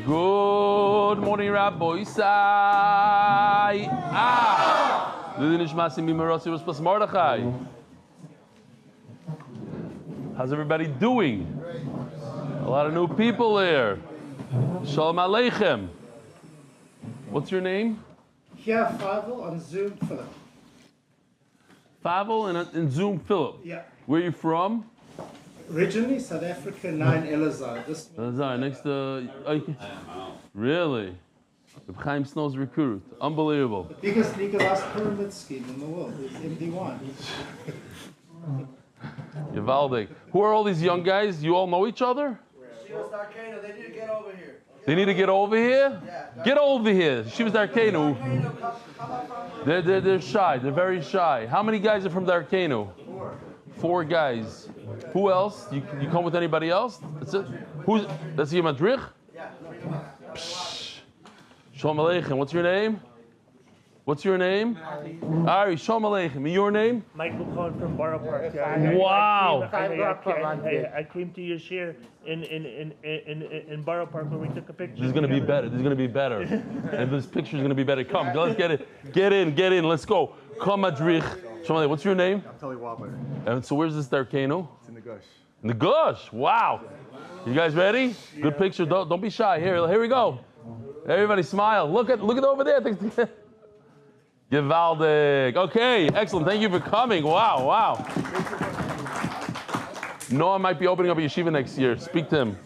Good morning, Rabbi Isai. How's everybody doing? A lot of new people there. Shalom Aleichem. What's your name? Here, Favel on Zoom, Philip. Favel and Zoom Philip. Yeah. Where are you from? Originally South Africa, 9 Elazar. Elazar, next to... Really? Chaim Snow's recruit. Unbelievable. The biggest legalized pyramid scheme in the world is MD1. Givaldic. Who are all these young guys? You all know each other? Shivas Darkano, they need to get over here. They need to get over here? Yeah. Get over here. Shivas Darkano. They're shy. They're very shy. How many guys are from Darkano? 4 guys. Who else? You come with anybody else? That's it? That's your madrich? Yeah. Shalom Aleichem. What's your name? What's your name? Ari. Shalom Aleichem. And your name? Michael Cohn from Borough Park. Wow. I came to your share in Borough Park where we took a picture. This is going to be better. This is going to be better. And this picture is going to be better. Come, let's get it. Get in. Let's go. Come, madrich. Shalom Aleichem. What's your name? I'm Tully Wobbler. And so where's this Darkano? It's in the gush. In the gush. Wow. You guys ready? Good picture. Don't be shy. Here we go. Everybody smile. Look over there. Givaldic. Okay, excellent. Thank you for coming. Wow. Noah might be opening up a yeshiva next year. Speak to him.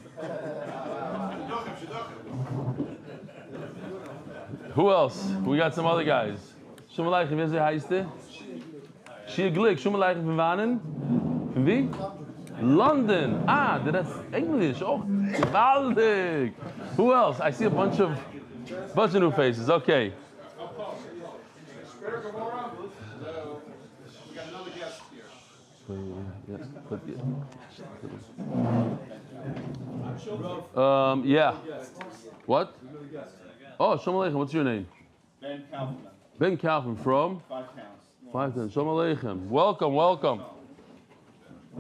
Who else? We got some other guys. Shalom Aleichem. Wie heißt du? Shia Glick. Shalom Aleichem. Von wann? Von wie? London. That's English. Oh, Givaldic. Who else? I see a bunch of new faces. Okay. We got another guest here. Yeah. What? Oh, Shalom Aleichem. What's your name? Ben Kaufman. Ben Kaufman from? 5 Towns. 5 Towns. Shalom Aleichem. Welcome.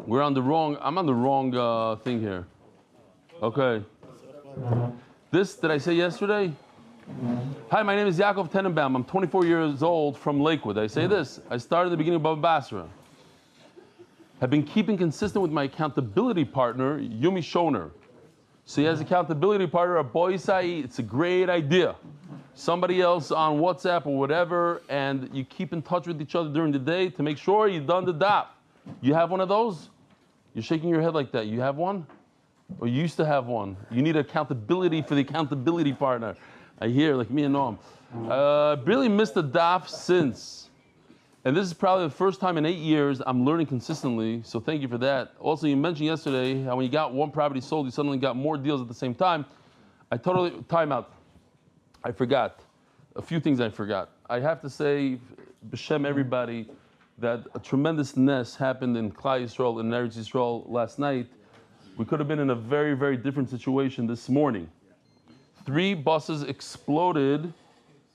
I'm on the wrong thing here. Okay. This, did I say yesterday? Hi, my name is Yaakov Tenenbaum. I'm 24 years old from Lakewood. I say this. I started at the beginning of Baba Basra. Have been keeping consistent with my accountability partner, Yumi Shoner. So he has accountability partner, a boy Sai. It's a great idea. Somebody else on WhatsApp or whatever, and you keep in touch with each other during the day to make sure you've done the daf. You have one of those? You're shaking your head like that. You have one? Or you used to have one? You need accountability for the accountability partner. I hear, like me and Noam. Really missed the daf since. And this is probably the first time in 8 years I'm learning consistently, so thank you for that. Also, you mentioned yesterday how when you got one property sold, you suddenly got more deals at the same time. Time out. I forgot. A few things I forgot. I have to say, b'shem everybody, that a tremendous ness happened in Klal Yisrael and Eretz Yisrael last night. We could have been in a very, very different situation this morning. 3 buses exploded.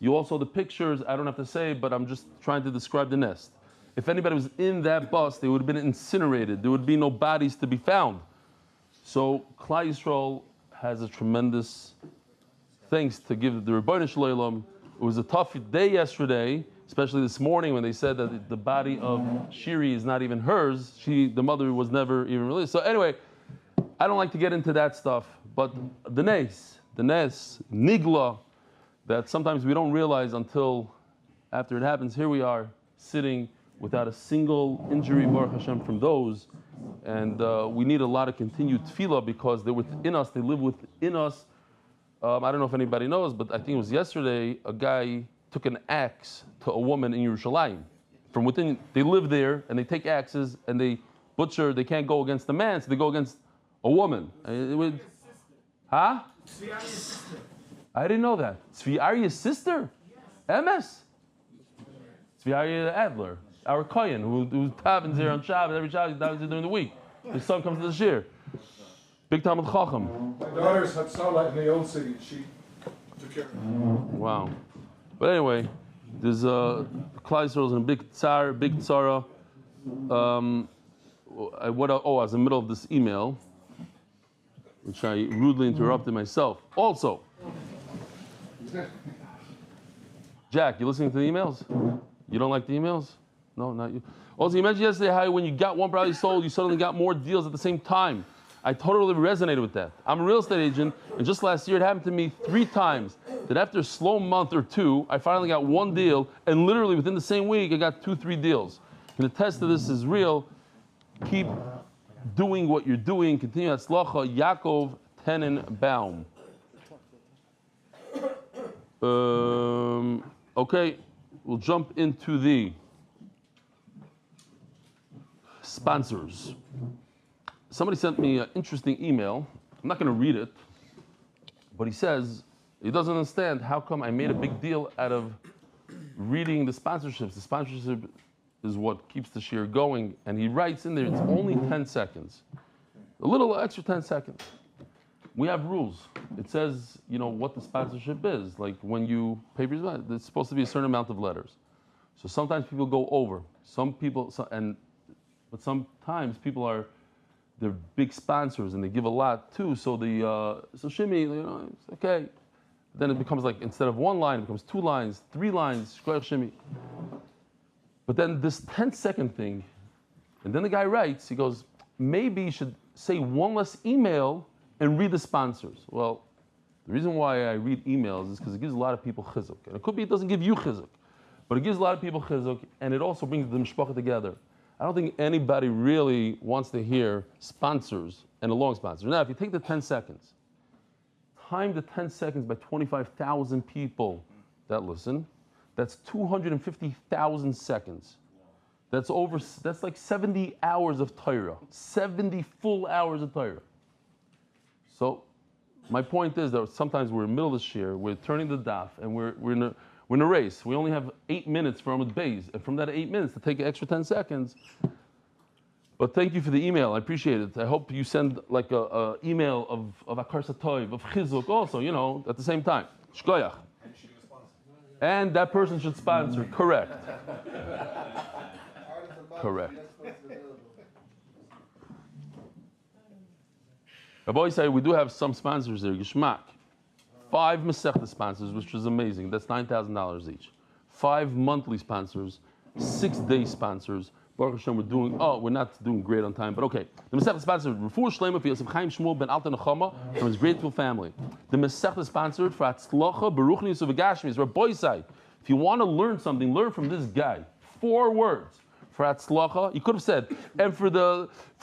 You all saw the pictures. I don't have to say, but I'm just trying to describe the nest. If anybody was in that bus, they would have been incinerated. There would be no bodies to be found. So Klal Yisrael has a tremendous thanks to give the Rebbeinu Shalom. It was a tough day yesterday, especially this morning when they said that the body of Shiri is not even hers. The mother was never even released. So anyway, I don't like to get into that stuff, but the nes, nigla, that sometimes we don't realize until after it happens. Here we are, sitting without a single injury, Baruch Hashem, from those. And we need a lot of continued tefillah because they're within us, they live within us. I don't know if anybody knows, but I think it was yesterday, a guy took an axe to a woman in Yerushalayim. From within, they live there, and they take axes, and they butcher. They can't go against the man, so they go against a woman. Huh? I didn't know that. Tzvi Arya's sister? MS? Tzvi Arya Adler, our Cohn, who davens here on Shabbos, every Shabbos, he davens here during the week. His son comes to the shir. Big Talmud Chacham. My daughters had Salah in the old city. She took care of her. Wow. But anyway, there's Klal Yisrael's in a big tzara. I was in the middle of this email, which I rudely interrupted myself. Also, Jack, you listening to the emails? You don't like the emails? No, not you. Also, you mentioned yesterday how when you got one property sold, you suddenly got more deals at the same time. I totally resonated with that. I'm a real estate agent, and just last year it happened to me 3 times that after a slow month or 2, I finally got one deal, and literally within the same week, I got 2-3 deals. And the test of this is real. Keep doing what you're doing. Continue Hatzlacha. Yaakov Tenenbaum. Okay, we'll jump into the sponsors. Somebody sent me an interesting email. I'm not going to read it, but he says he doesn't understand how come I made a big deal out of reading the sponsorships. The sponsorship is what keeps the share going, and he writes in there it's only 10 seconds, a little extra 10 seconds. We have rules. It says, what the sponsorship is. Like when you pay for your, it's supposed to be a certain amount of letters. So sometimes people go over. But sometimes people they're big sponsors and they give a lot too. So so shimmy, it's okay. Then it becomes like instead of 1 line, it becomes 2 lines, 3 lines. Shimmy. But then this 10-second thing, and then the guy writes. He goes, maybe you should say 1 less email and read the sponsors. Well, the reason why I read emails is because it gives a lot of people chizuk. And it could be it doesn't give you chizuk, but it gives a lot of people chizuk, and it also brings the mishpacha together. I don't think anybody really wants to hear sponsors and a long sponsor. Now, if you take the 10 seconds, time the 10 seconds by 25,000 people that listen, that's 250,000 seconds. That's like 70 hours of Torah, 70 full hours of Torah. So my point is that sometimes we're in the middle of the year, we're turning the daf, and we're in a race. We only have 8 minutes for Amud Beis, and from that 8 minutes to take an extra 10 seconds. But thank you for the email. I appreciate it. I hope you send like a email of Akar Satoiv, of Chizuk also, at the same time. Shkoyach. And that person should sponsor. Correct. Correct. Rabbi say we do have some sponsors there. Geshmak. 5 Masechta sponsors, which is amazing. That's $9,000 each. 5 monthly sponsors, 6-day sponsors. Baruch Hashem, we're not doing great on time, but okay. The Masechta sponsor, Refuah Shelaima for Yosef Shmuel Ben Alte Nechama from his grateful family. The Masechta sponsored for Atzlacha, Berukhniyos ובגשמיות. Rabbi say, if you want to learn something, learn from this guy. 4 words. For Atzlacha, you could have said, and for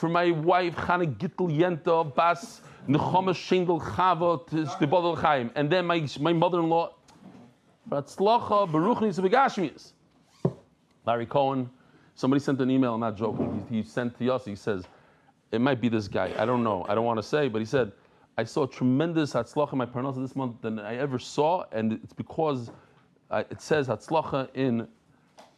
my wife, Chana Gittel Yenta Bas Nechama Shendel Chava Shtibodel Chaim, and then my mother-in-law. For Atzlacha, Berukhniyos ובגשמיות. Larry Cohn, somebody sent an email, I'm not joking. He sent to us, he says, it might be this guy. I don't know. I don't want to say, but he said, I saw a tremendous Hatzlacha in my Parnasa this month than I ever saw, and it's because it says Hatzlacha in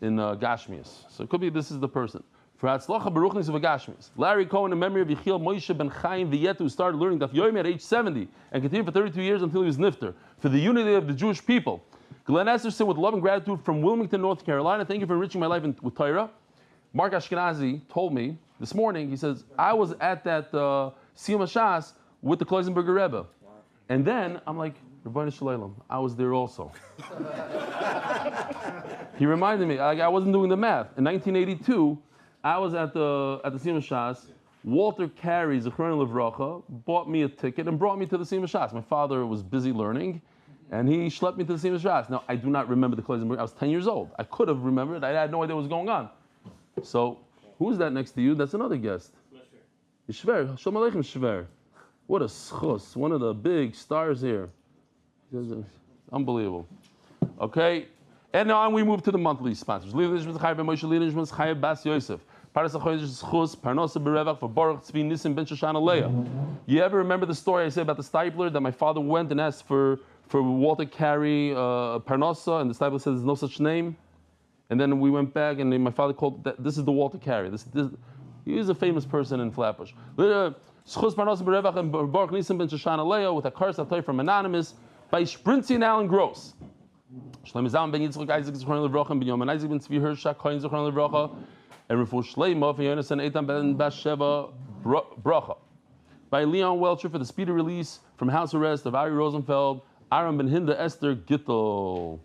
Gashmias. So it could be this is the person. For Hatzlacha Baruchnis of Gashmias. Larry Cohn, in memory of Yechiel Moshe Ben Chaim, who started learning Daf Yomi at age 70 and continued for 32 years until he was nifter. For the unity of the Jewish people. Glenn Esterson, with love and gratitude from Wilmington, North Carolina. Thank you for enriching my life with Torah. Mark Ashkenazi told me this morning, he says, I was at that Siyum HaShas with the Kloisenberger Rebbe. And then I'm like, Rebbeinu Shelaima, I was there also. He reminded me, I wasn't doing the math. In 1982, I was at the Siyum HaShas. Walter Carey, Zchariah Levracha, bought me a ticket and brought me to the Siyum HaShas. My father was busy learning, and he schlepped me to the Siyum HaShas. Now, I do not remember the Kloisenberger. I was 10 years old. I could have remembered. I had no idea what was going on. So, who's that next to you? That's another guest. Shver. Shalom Aleichem, Shver. What a schus. One of the big stars here. Unbelievable. Okay. And now we move to the monthly sponsors. Eli Stefansky, Moshe Ben Chaim, Bas Yosef. Parnasa Zchut, Parnasa Birevach for Baruch, Tzvi, Nissim, Ben Leah. You ever remember the story I said about the stipler that my father went and asked for Walter Carey Parnasa, and the stipler said there's no such name? And then we went back, and my father called that. This is the Walter Carey. He is a famous person in Flatbush. Zchut Parnasa Birevach and Baruch Nissim Ben Leah with a curse Alte from Anonymous by Shprintzy Alan Gross. Shelaima Ben Yitzchak Isaac Zchariah Levracha and Ben Yoman Isaac Ben Tzvi Hirsch Cohn Zchariah Levracha and Refuah Shelaima for Yonas and Eitan Ben Basheva Bracha by Leon Welcher for the speedy release from house arrest of Ari Rosenfeld, Aaron Ben Hinda Esther Gittel.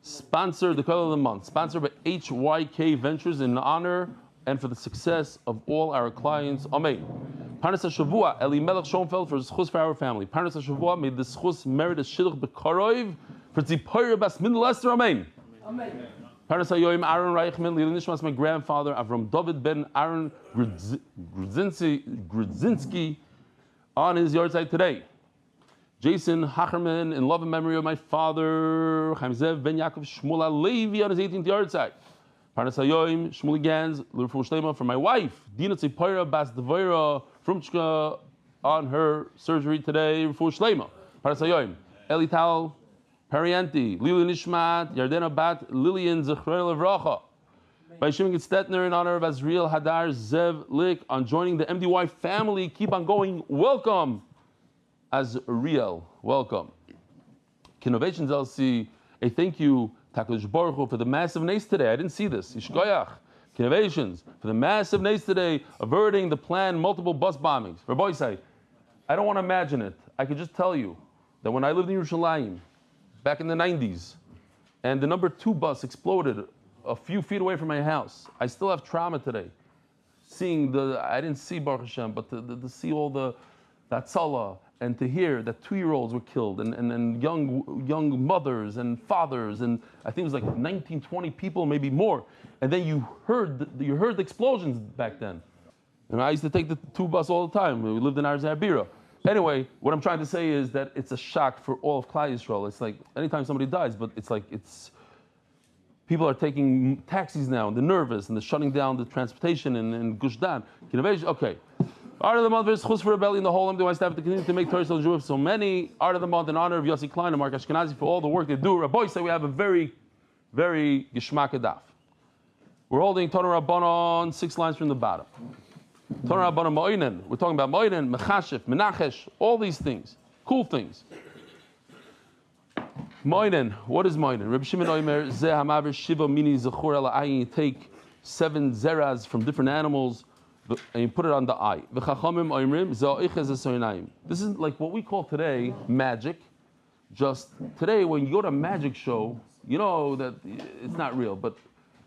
Sponsor the color of the month. Sponsored by HYK Ventures in honor and for the success of all our clients. Amen. Parnasa Shavua, Eli Schoenfeld for Zchut for our family. Parnasa Shavua, may the Zchut merit a shidduch b'karoiv for Tzipora Bas Mindel Esther. Amen. Amen. Parnasa Yoim Aaron Reichman, Lili Nishmas, my grandfather, Avram David Ben Aaron Grudzinski, on his yard side today. Jason Hacherman, in love and memory of my father, Chaim Zev Ben Yaakov Shmuel Alevi on his 18th yard side. Parnasa Yoim, Shmuel Gans, Refuah Shelaima for my wife, Dina Tzipora Bas Devora Frumchka on her surgery today, Refuah Shelaima. Parnasa Yoim, Eli Tal, Parianti, Lili Nishmat, Yardena Bat, Lillian Zchria Levracha. By Shimon Stetner in honor of Azriel Hadar Zev Lik on joining the MDY family. Keep on going. Welcome, Azriel. Welcome. Kinnovations LC, a thank you, Takosh Baruch, for the massive nace today. I didn't see this. Yishkoyach. Kinnovations for the massive nace today, averting the planned multiple bus bombings. Rabbi say, I don't want to imagine it. I could just tell you that when I lived in Yerushalayim, back in the 90s, and the number 2 bus exploded a few feet away from my house. I still have trauma today. Seeing I didn't see Baruch Hashem, but to see all that tzala, and to hear that 2-year-olds were killed, and young mothers and fathers, and I think it was like 19, 20 people, maybe more. And then you heard the explosions back then. And I used to take the 2 bus all the time. We lived in Arzabira. Anyway, what I'm trying to say is that it's a shock for all of Klal Yisrael. It's like anytime somebody dies, but it's like people are taking taxis now, and they're nervous, and they're shutting down the transportation in Gush Dan. Okay. Art of the month is Chus for rebellion. The whole MDY staff to continue to make Torah so Jewish. So many Art of the month in honor of Yossi Klein and Mark Ashkenazi for all the work they do. Rabbi say we have a very, very geschmack daf. We're holding Torah Rabbanon 6 lines from the bottom. Torah Rabbanon Moinen. We're talking about Moinen, Mechashif, Menachesh, all these things, cool things. Moinen. What is Moinen? Reb Shimon Oimer Zeh Hamaver Shiva Mini Zechur Ela Ayin. You take 7 zeras from different animals and you put it on the eye. This is like what we call today magic. Just today, when you go to a magic show, you know that it's not real. But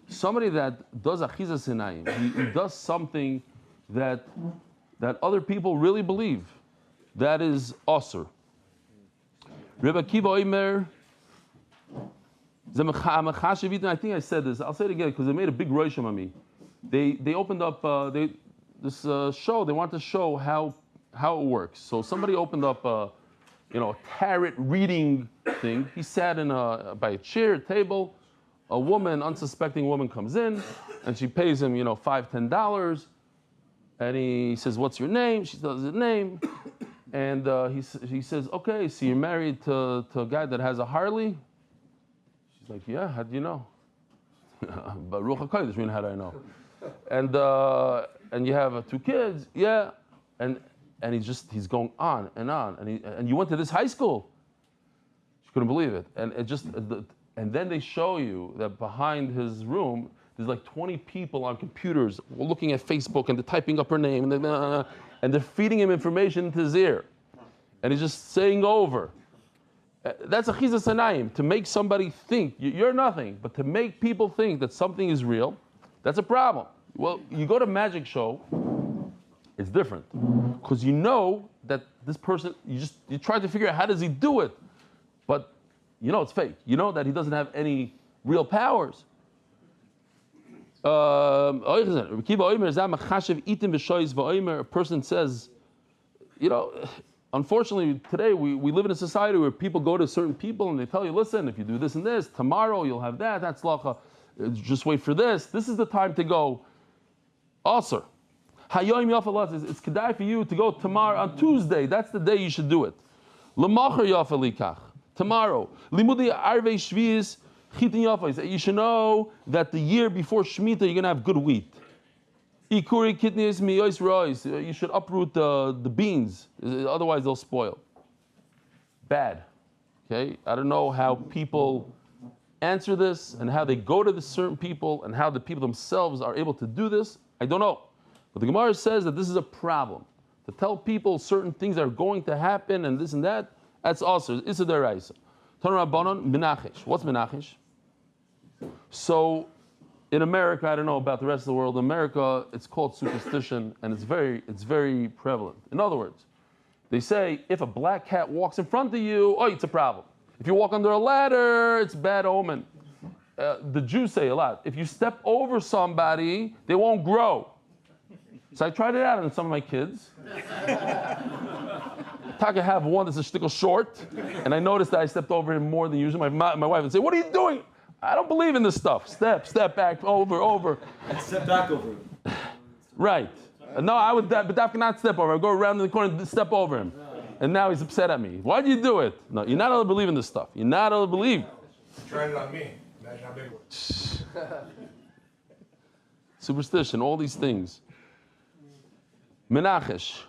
somebody that does achizas sinayim, he does something that other people really believe. That is osur. Rebbe Kiva Oimer. I think I said this. I'll say it again because they made a big rosham on me. They opened up this show. They want to show how it works. So somebody opened up a tarot reading thing. He sat by a chair, table. A woman, unsuspecting woman, comes in, and she pays him, $5-10, and he says, "What's your name?" She tells his name, and he says, "Okay, so you're married to a guy that has a Harley?" She's like, "Yeah, how do you know?" Baruch HaKodesh, how do I know? And you have 2 kids, yeah, and he's going on, and you went to this high school. She couldn't believe it, and then they show you that behind his room there's like 20 people on computers looking at Facebook, and they're typing up her name, and they're feeding him information into his ear, and he's just saying over. That's a chizas hanayim, to make somebody think you're nothing, but to make people think that something is real. That's a problem. Well, you go to a magic show, it's different, because you know that this person, you try to figure out how does he do it, but you know it's fake. You know that he doesn't have any real powers. A person says, unfortunately today we live in a society where people go to certain people and they tell you, listen, if you do this and this, tomorrow you'll have that, that's lacha. Just wait for this. This is the time to go. Asr. Hayoim Yafal, it's kedai for you to go tomorrow on Tuesday. That's the day you should do it. L'macher Yafal likach. Tomorrow. Limudi arvei shvius chitin Yafal. You should know that the year before Shemitah you're going to have good wheat. Ikuri kitnius miyois rois. You should uproot the beans, otherwise they'll spoil. Bad. Okay? I don't know how people answer this and how they go to the certain people and how the people themselves are able to do this. I don't know. But the Gemara says that this is a problem. To tell people certain things are going to happen and this and that, That's also Issa Deraisa. Torah Rabbanon Menachish. What's Menachish? So in America, I don't know about the rest of the world. In America, it's called superstition, and it's very prevalent. In other words, they say if a black cat walks in front of you, oh, it's a problem. If you walk under a ladder, it's bad omen. The Jews say a lot. If you step over somebody, they won't grow. So I tried it out on some of my kids. I have one that's a shtickle short, and I noticed that I stepped over him more than usual. My wife would say, "What are you doing?" I don't believe in this stuff. Step back, over. And step back over him. Right. No, I would, but I cannot step over. I go around in the corner and step over him. And now he's upset at me. Why do you do it? No, you're not allowed to believe in this stuff. You're not allowed to believe. Trying it on me. Imagine how big it was. Superstition, all these things. Menachish.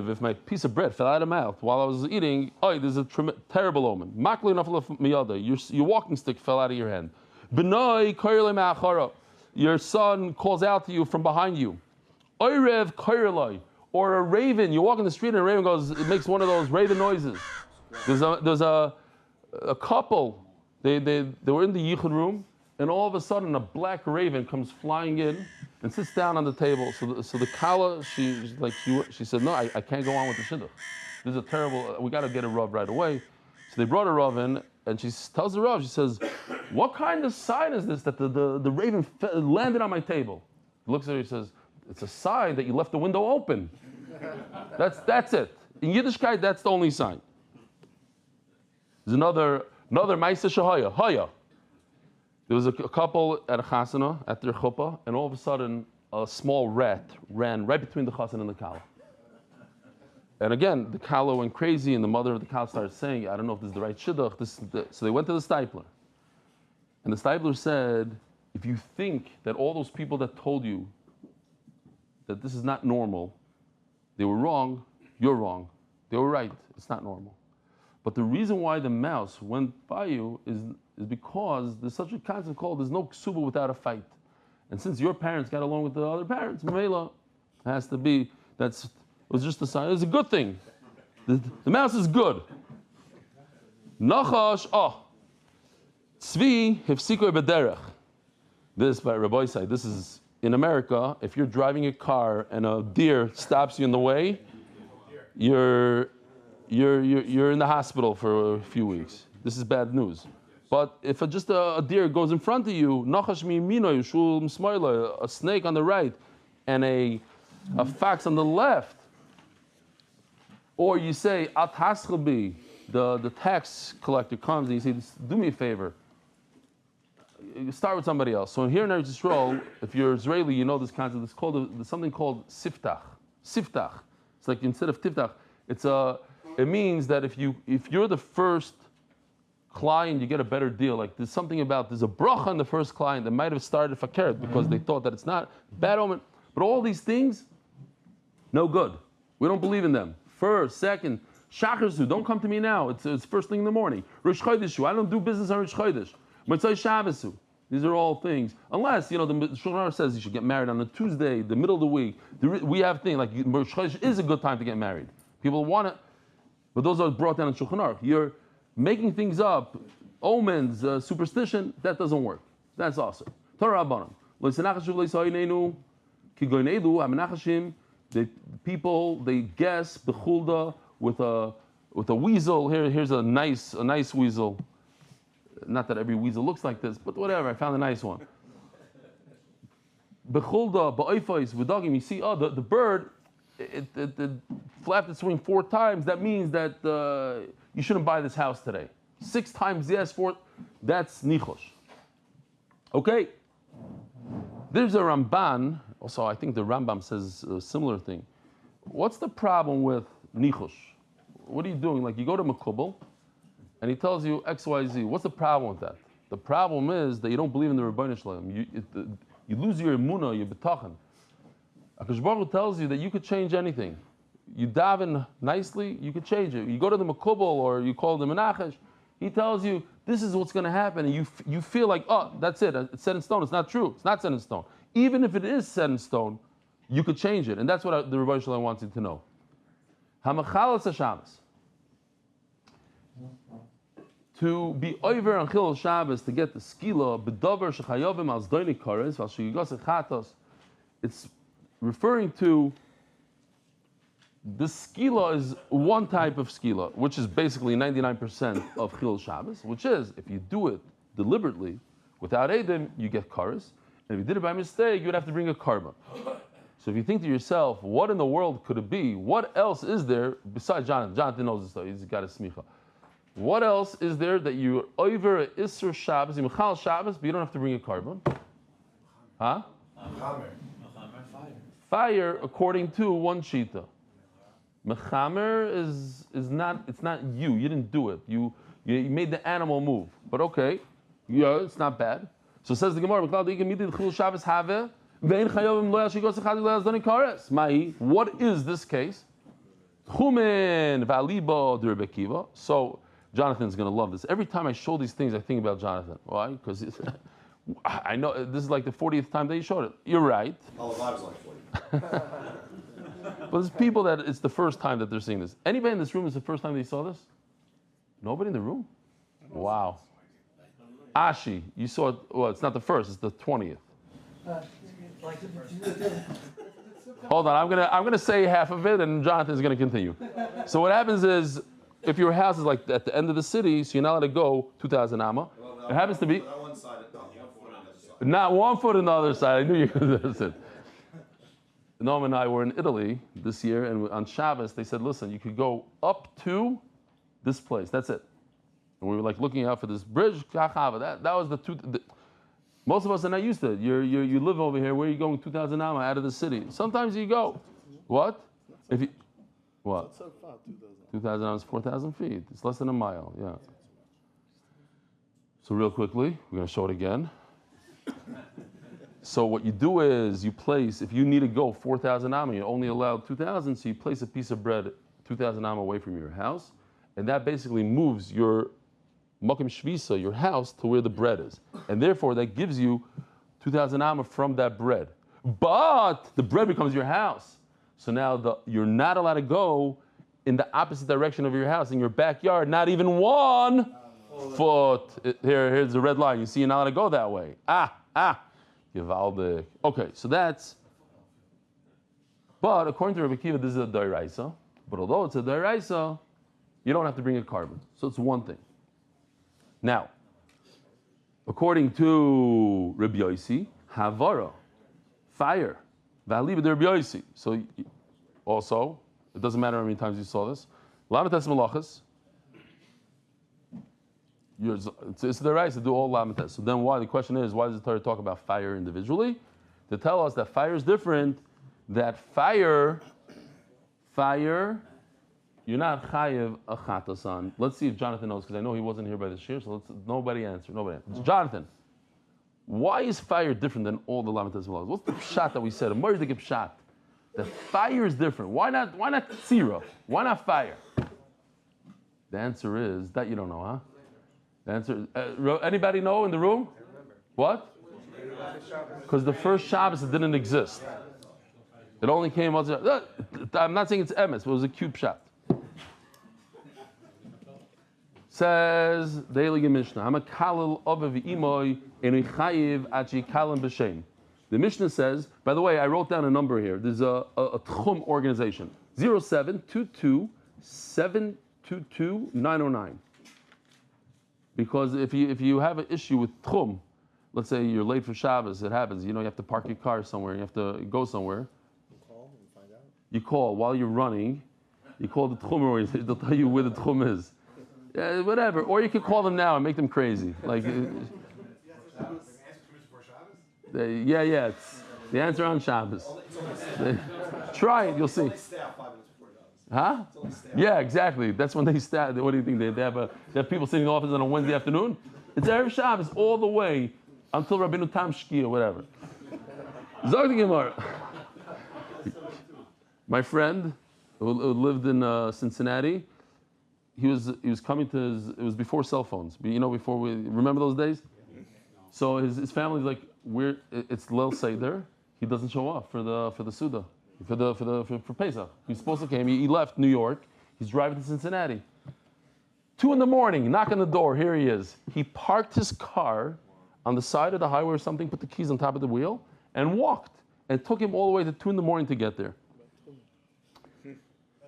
If my piece of bread fell out of my mouth while I was eating, oh, there's a terrible omen. Your walking stick fell out of your hand. Your son calls out to you from behind you. Or a raven, you walk in the street and a raven goes, it makes one of those raven noises. There's a couple, they were in the Yichud room, and all of a sudden a black raven comes flying in and sits down on the table. So the Kala, she said, no, I can't go on with the shidduch. This is a terrible, we got to get a Rav right away. So they brought a Rav in, and she tells the Rav, she says, what kind of sign is this that the raven landed on my table? He looks at her, he says, it's a sign that you left the window open. That's it. In Yiddishkeit, that's the only sign. There's another Maisa Shahaya. Haya. There was a couple at a chasana, at their chuppah, and all of a sudden, a small rat ran right between the chassan and the kala. And again, the kala went crazy, and the mother of the kala started saying, I don't know if this is the right shidduch. So they went to the stipler. And the stipler said, if you think that all those people that told you that this is not normal, they were wrong, you're wrong. They were right, it's not normal. But the reason why the mouse went by you is because there's such a concept called there's no ksuba without a fight. And since your parents got along with the other parents, Mela has to be, it was just a sign. It's a good thing. The mouse is good. Nachash, Tzvi hifsikoi b'derech. This by Rabbi Say. This is in America. If you're driving a car and a deer stops you in the way, you're in the hospital for a few weeks. This is bad news. But if just a deer goes in front of you, nachash miyimino yishul m'smoila, a snake on the right, and a fox on the left, or you say al taschabi, the tax collector comes and you say, do me a favor. You start with somebody else. So here in Eretz Yisrael, if you're Israeli, you know this concept. It's called something called siftach. Siftach. It's like instead of tiftach, it means that if you're the first client, you get a better deal. Like there's a bracha on the first client that might have started fakert because they thought that it's not bad omen. But all these things, no good. We don't believe in them. First, second, shacharzu, don't come to me now. It's first thing in the morning. Rosh Chodeshu, I don't do business on Rosh Chodesh. Motzei Shabbosu. These are all things. Unless, the Shulchan Aruch says you should get married on a Tuesday, the middle of the week. We have things like Rosh Chodesh is a good time to get married. People want it, but those are brought down in Shulchan Aruch. You're making things up, omens, superstition, that doesn't work. That's awesome. Torah Rabbanim. The people, they guess bechulda with a weasel. Here's a nice weasel. Not that every weasel looks like this, but whatever. I found a nice one. Bechulda, ba'oifais, v'dagim. You see, the bird, it flapped its wing 4 times. That means that you shouldn't buy this house today. 6 times yes, 4. That's nichosh. Okay. There's a Ramban. Also, I think the Rambam says a similar thing. What's the problem with nichosh? What are you doing? Like you go to Makubal, and he tells you X, Y, Z. What's the problem with that? The problem is that you don't believe in the Rebbeinu Shalom. You lose your emunah, your betachan. HaKadosh Baruch Hu tells you that you could change anything. You daven nicely, you could change it. You go to the Makubal or you call the Menachesh, he tells you this is what's going to happen, and you feel like, oh, that's it. It's set in stone. It's not true. It's not set in stone. Even if it is set in stone, you could change it, and that's what the Rebbeinu Shalom wants you to know. Hamachalas Shabbos. to be over on Chilul Shabbos to get the skila b'davar shechayovim al zdoini kares val sheyigos chatos. It's referring to the skila is one type of skila, which is basically 99% of Chilul Shabbos, which is if you do it deliberately without edim, you get kares, and if you did it by mistake, you would have to bring a karma. So if you think to yourself, what in the world could it be? What else is there besides Jonathan? Jonathan knows this stuff. He's got a smicha. What else is there that you're over a Isser Shabbos, you Mechal Shabbos, but you don't have to bring a carbon? Huh? Fire, according to one shita. Mechamer is not. It's not you. You didn't do it. You made the animal move. But okay, yeah, it's not bad. So it says the Gemara. What is this case? So Jonathan's going to love this. Every time I show these things, I think about Jonathan. Why? Because I know this is like the 40th time that you showed it. You're right. All the lives like 40. But there's people that it's the first time that they're seeing this. Anybody in this room is the first time they saw this? Nobody in the room? Wow. Ashi, you saw it. Well, it's not the first. It's the 20th. Hold on. I'm gonna say half of it, and Jonathan's gonna continue. So what happens is, if your house is like at the end of the city, so you're not allowed to go 2,000 amma. It happens to be not 1 foot on the other side. I knew you could. That's it. Noam and I were in Italy this year, and on Shabbos they said, "Listen, you could go up to this place. That's it." And we were like looking out for this bridge. That was the two. Most of us are not used to it. You live over here. Where are you going 2,000 amma out of the city? Sometimes you go. What? If you what? 2,000 amma is 4,000 feet. It's less than a mile. Yeah. So real quickly, we're going to show it again. So what you do is you place, if you need to go 4,000 amma, you're only allowed 2,000, so you place a piece of bread 2,000 amma away from your house, and that basically moves your makom shvisa, your house, to where the bread is. And therefore, that gives you 2,000 amma from that bread. But the bread becomes your house. So now you're not allowed to go in the opposite direction of your house, in your backyard, not even 1 foot. Here's the red line. You see, you're not allowed to go that way. Givaldic. Okay, so that's. But according to Rabbi Kiva, this is a doiraisa. But although it's a doiraisa, you don't have to bring a carbon. So it's one thing. Now, according to Rabbi Yossi, havara, fire, v'aliba de Rabbi Yossi. So also, it doesn't matter how many times you saw this. Lamates malachas. It's the right to do all lamates. So then why? The question is, why does the Torah talk about fire individually? To tell us that fire is different, that fire, you're not chayev a chatasan. Let's see if Jonathan knows, because I know he wasn't here by the shir, so nobody answer. Jonathan, why is fire different than all the lamates? What's the pshat that we said? A murder pshat. That fire is different. Why not tzira? Why not fire? The answer is that you don't know, huh? The answer, anybody know in the room? What? Because the first Shabbos it didn't exist. It only came. I'm not saying it's emes, but it was a cute shot. Says the Heilige Mishnah, "I'm a kalil ovev imoy enichayiv achi kalim b'shem." The Mishnah says. By the way, I wrote down a number here. There's a tchum organization 0722 722 909. Because if you have an issue with tchum, let's say you're late for Shabbos, it happens. You have to park your car somewhere. You have to go somewhere. You call and find out. You call while you're running. You call the tchum organization. They'll tell you where the tchum is. Yeah, whatever. Or you could call them now and make them crazy. Like, yeah. It's the answer on Shabbos. Try it. You'll see. Huh? Yeah, exactly. That's when they start. What do you think? They have people sitting in the office on a Wednesday afternoon? It's Erev Shabbos all the way until Rabbeinu Tam Shki or whatever. Zog the Gemara. My friend who lived in Cincinnati, he was coming to it was before cell phones. Before we remember those days? So his family's like, it's Leil Seder. He doesn't show up for the Suda. For Pesach. He's supposed to come. He left New York. He's driving to Cincinnati. 2 in the morning, knock on the door, here he is. He parked his car on the side of the highway or something, put the keys on top of the wheel, and walked. And it took him all the way to 2 in the morning to get there.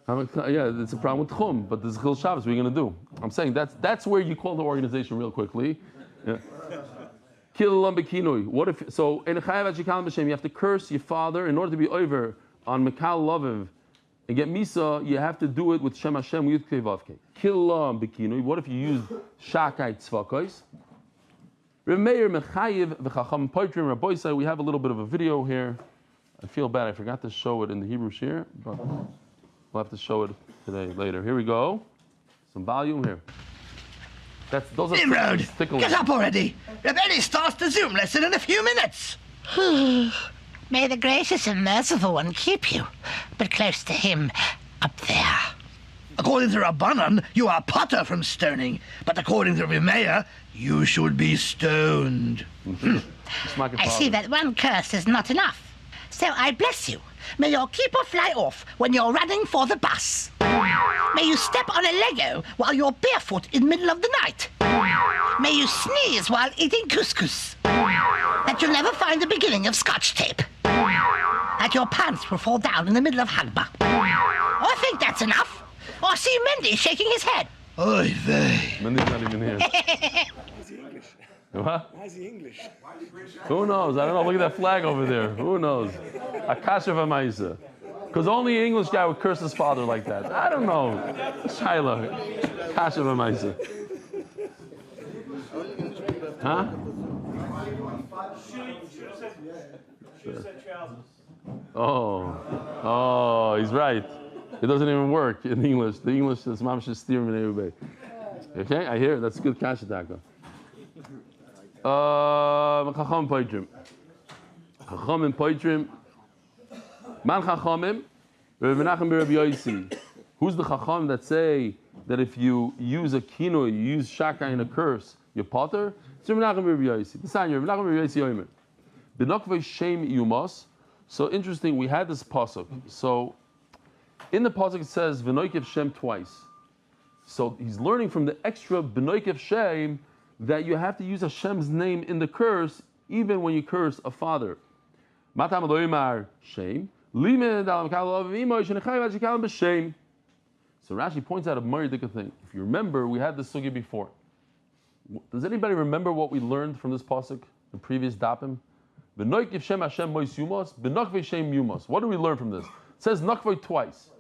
Yeah, it's a problem with Chum, but the Zchut Shabbos, what are you going to do? I'm saying that's where you call the organization real quickly. Yeah. What if, so, you have to curse your father in order to be over on Mekal Loviv and get Misa, you have to do it with Shem Hashem Yud Kei Vav Kei. Kilam Bekinui. What if you use Shakai Tzvakos? Remeir Mechayiv V'Chacham Poitrim Rabboisai. We have a little bit of a video here. I feel bad, I forgot to show it in the Hebrew Shir, but we'll have to show it today, later. Here we go. Some volume here. Those are Nimrod, tickling. get up already. Rebelli starts the Zoom lesson in a few minutes. May the gracious and merciful one keep you, but close to him, up there. According to Rabbanan, you are potter from stoning, but according to Rimeir, you should be stoned. I see that one curse is not enough. So I bless you. May your keeper fly off when you're running for the bus. May you step on a Lego while you're barefoot in the middle of the night. May you sneeze while eating couscous. That you'll never find the beginning of scotch tape. That your pants will fall down in the middle of Hagbah. I think that's enough. Or see Mendy shaking his head. Oy vey. Mendy's not even here. How's he English? What? How's he English? Who knows? I don't know. Look at that flag over there. Who knows? Akasha v'maisa. Because only an English guy would curse his father like that. I don't know. Shaila. Akasha v'maisa. Huh? Oh, he's right. It doesn't even work in English. The English is Mam Shestir Minei. Okay, I hear it. That's a good kasha taka. Chacham Poitrim. Chachamim Poitrim. Man Chachamim. Rabbi Menachem Rabbi Yosi. Who's the Chacham that say that if you use a kino, you use shaka in a curse, you're potter? It's Rabbi Menachem Rabbi Yosi. The sign, Rabbi Menachem Rabbi Yosi Yomer. B'nokvei Shem Yumos. So interesting, we had this pasuk. So in the pasuk it says V'noikev Shem twice. So he's learning from the extra B'noikev Shem that you have to use Hashem's name in the curse even when you curse a father. Matam Eloimar Shem. So Rashi points out a Maridika thing. If you remember, we had this sugya before. Does anybody remember what we learned from this pasuk, the previous dapim? V'noikev Shem Hashem mois yumos, v'nokvei Shem yumos. What do we learn from this? It says nokvei twice.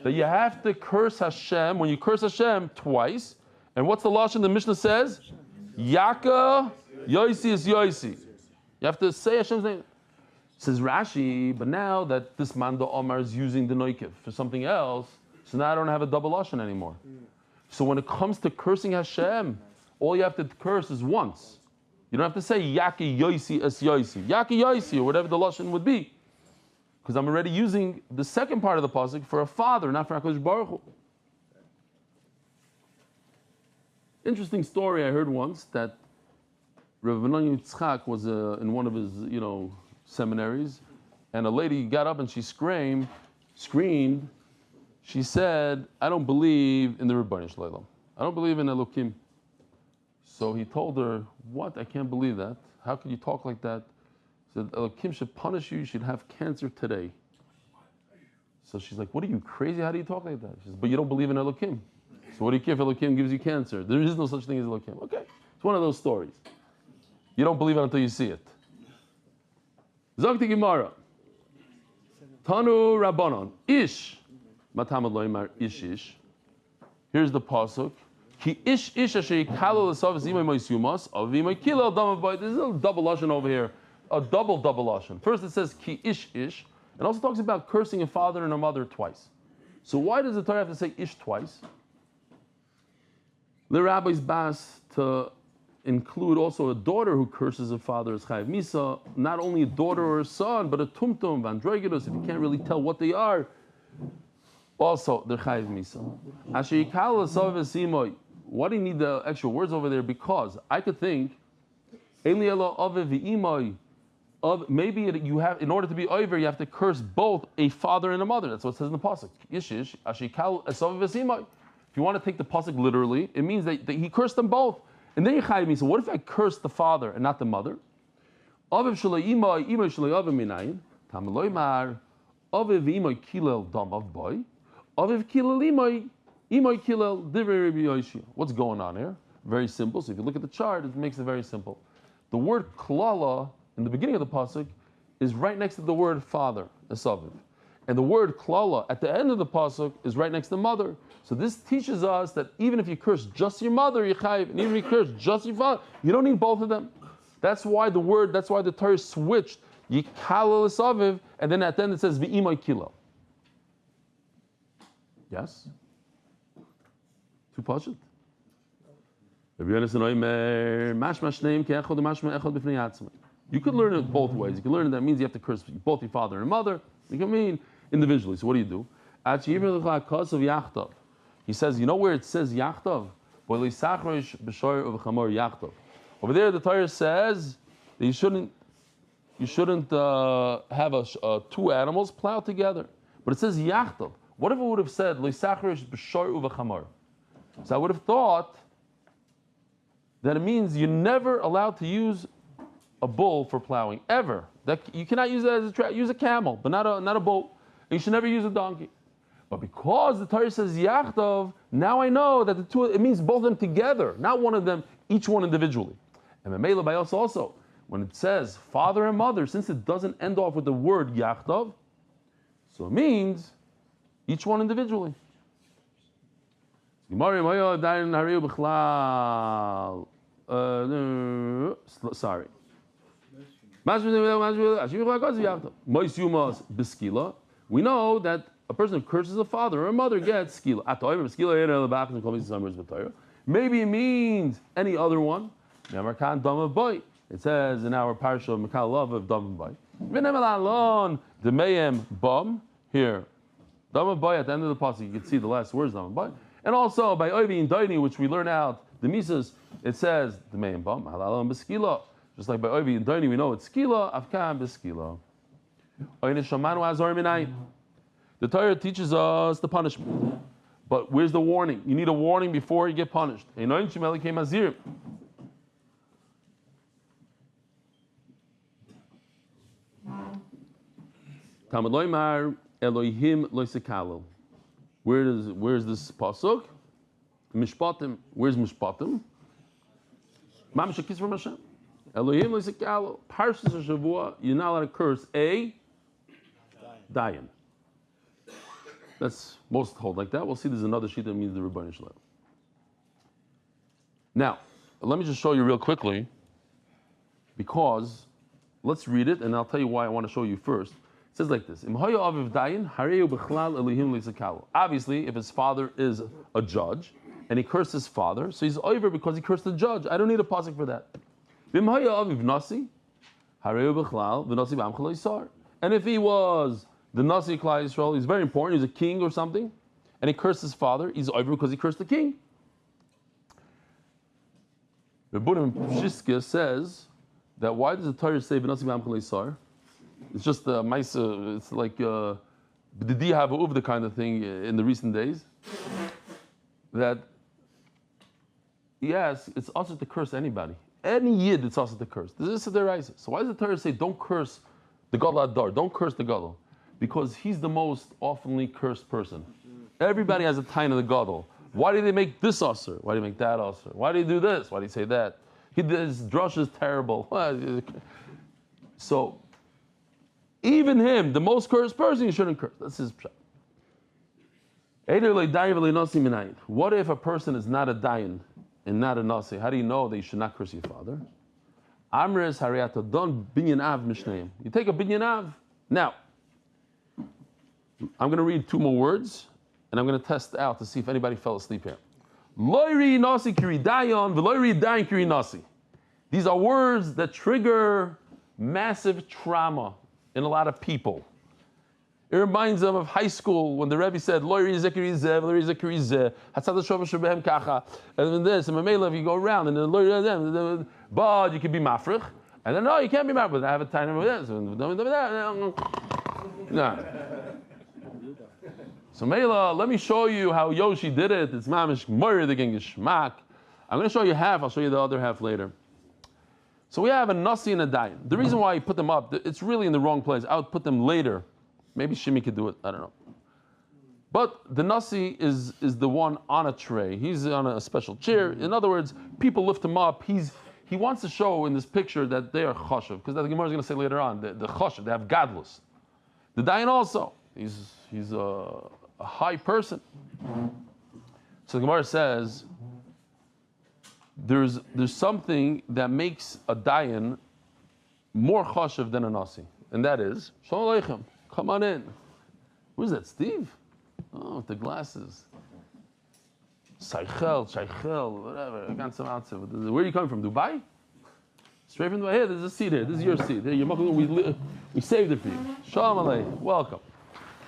That you have to curse Hashem, when you curse Hashem, twice. And what's the lashon the Mishnah says? Yaka Yosi is Yosi. You have to say Hashem's name. Says Rashi, but now that this Manda Omar is using the Noikev for something else, so now I don't have a double lashon anymore. So when it comes to cursing Hashem, all you have to curse is once. You don't have to say Yaki Yosi es Yosi, Yaki Yosi, or whatever the lashon would be, because I'm already using the second part of the pasuk for a father, not for HaKadosh Baruch Hu. Interesting story I heard once that Rav Yitzchak was in one of his, seminaries, and a lady got up and she screamed. She said, "I don't believe in the Rebbeinu Shalom. I don't believe in Elokim." So he told her, "What? I can't believe that. How could you talk like that?" He said, "Elokim should punish you. You should have cancer today." So she's like, "What are you, crazy? How do you talk like that?" She says, "But you don't believe in Elokim. So what do you care if Elokim gives you cancer? There is no such thing as Elokim." Okay, it's one of those stories. You don't believe it until you see it. Zokti Gemara. Tanu Rabbanon. Ish. Matamad loimar ish ish. Here's the pasuk. Ki ish ish asher yikalu l'sav zimay moisyumas avimay kilo damav boy. There's a little double lashon over here. A double lashon. First it says ki ish ish. It also talks about cursing a father and a mother twice. So why does the Torah have to say ish twice? The rabbis bas to include also a daughter who curses a father as chayiv misa, not only a daughter or a son, but a tumtum, vandroigedos, if you can't really tell what they are, also they're chayiv misa. Why do you need the extra words over there? Because I could think, maybe you have, in order to be over, you have to curse both a father and a mother. That's what it says in the pasuk. if you want to take the pasuk literally, it means that he cursed them both. And then Yechiel means, so what if I cursed the father and not the mother? Aviv shalei imay, imay shalei aviv minayin. Tamaloi mar, aviv imay kilel damav boy. Aviv kilel imay kilel divrei Rabbi Yoshia. What's going on here? Very simple. So if you look at the chart, it makes it very simple. The word klala in the beginning of the pasuk is right next to the word father, esaviv. And the word klala at the end of the pasuk is right next to mother. So this teaches us that even if you curse just your mother, you're chayiv, and even if you curse just your father, you don't need both of them. That's why the Torah switched yikalel esaviv, and then at the end it says v'imay kilel. Yes? Too pashut. You could learn it both ways. You can learn it that means you have to curse both your father and mother. You can mean individually. So what do? He says, you know where it says yachtav? Over there the Torah says that you shouldn't have two animals plow together. But it says yachtav. What if it would have said leisachrish b'shor uv'chamor? So I would have thought that it means you're never allowed to use a bull for plowing, ever. That you cannot use it as a use a camel, but not a bull. And you should never use a donkey. But because the Torah says yachtav, now I know that the two, it means both of them together, not one of them, each one individually. And Memela Bayos also, when it says father and mother, since it doesn't end off with the word yachtav, so it means each one individually. Sorry. We know that a person who curses a father or a mother gets skila. Maybe it means any other one. It says in our parasha of Mekal of Dam Boy. Here. Dam Boy at the end of the pasuk, you can see the last words Dam Boy. And also by Ovi and Daini, which we learn out the Mises, it says the Meim Bam, Halal and Beskila. Just like by Ovi and Daini, we know it's Skila, Afkan Beskila. The Torah teaches us the punishment. But where's the warning? You need a warning before you get punished. Elohim loisekalel. Where's this pasuk? Mishpatim. Where's Mishpatim? Mamish a kiss from Hashem. Elohim loisekalel. Parshas Shavua. You're not allowed to curse a dayan. That's most hold like that. We'll see. There's another sheet that means the Rebbeinu Shalom. Now, let me just show you real quickly, because let's read it, and I'll tell you why I want to show you first. It says like this: obviously, if his father is a judge and he cursed his father, so he's over because he cursed the judge. I don't need a pasuk for that. And if he was the Nasi Klal Yisrael, he's very important, he's a king or something, and he cursed his father, he's over because he cursed the king. Rebbeinu Pshiska says that why does the Torah say V'nasi b'am Klal Yisrael? It's just a Maisa, it's like the Diha V'uvda kind of thing in the recent days. That, yes, it's also to curse anybody. Any Yid, it's also to curse. This is the Reisa. So why does the Torah say don't curse the Gadol Adar, don't curse the Gadol? Because he's the most oftenly cursed person. Everybody has a time of the Gadol. Why do they make this usher? Why do they make that usher? Why do you do this? Why do you say that? His drush is terrible. So, even him, the most cursed person, you shouldn't curse. That's his pshat. What if a person is not a dayan and not a nasi? How do you know that you should not curse your father? Amres hariata don binyan av mishneim. You take a binyan av. Now, I'm going to read two more words, and I'm going to test out to see if anybody fell asleep here. Loiri nasi kiri dayan, v'loiri dayan kiri nasi. These are words that trigger massive trauma in a lot of people. It reminds them of high school when the Rebbe said, Loiri zekiri zeh, v'loiri zekiri zeh, hatzad shova shebehem kacha, and then this, and Mamela, if you go around, and then Loiri, but you can be mafrich, and then no, you can't be mafrich, I have a time of this. No. So Mela, let me show you how Yoshi did it. It's mamish murder the geschmack. I'm going to show you half. I'll show you the other half later. So we have a nasi and a dayan. The reason why I put them up, it's really in the wrong place. I would put them later. Maybe Shimi could do it. I don't know. But the nasi is the one on a tray. He's on a special chair. In other words, people lift him up. He wants to show in this picture that they are choshev, because the Gemara is going to say later on, the choshev, they have gadlus. The dayan also, he's a high person. So the Gemara says, there's something that makes a dayan more choshev than a nasi, and that is, Shalom Aleichem, come on in. Who's that, Steve? Oh, with the glasses. Sheichel, whatever. I got some answer. Where are you coming from? Dubai? Straight from Dubai. Here, there's a seat here. This is your seat. Here, we saved it for you. Shalom Aleichem. Welcome.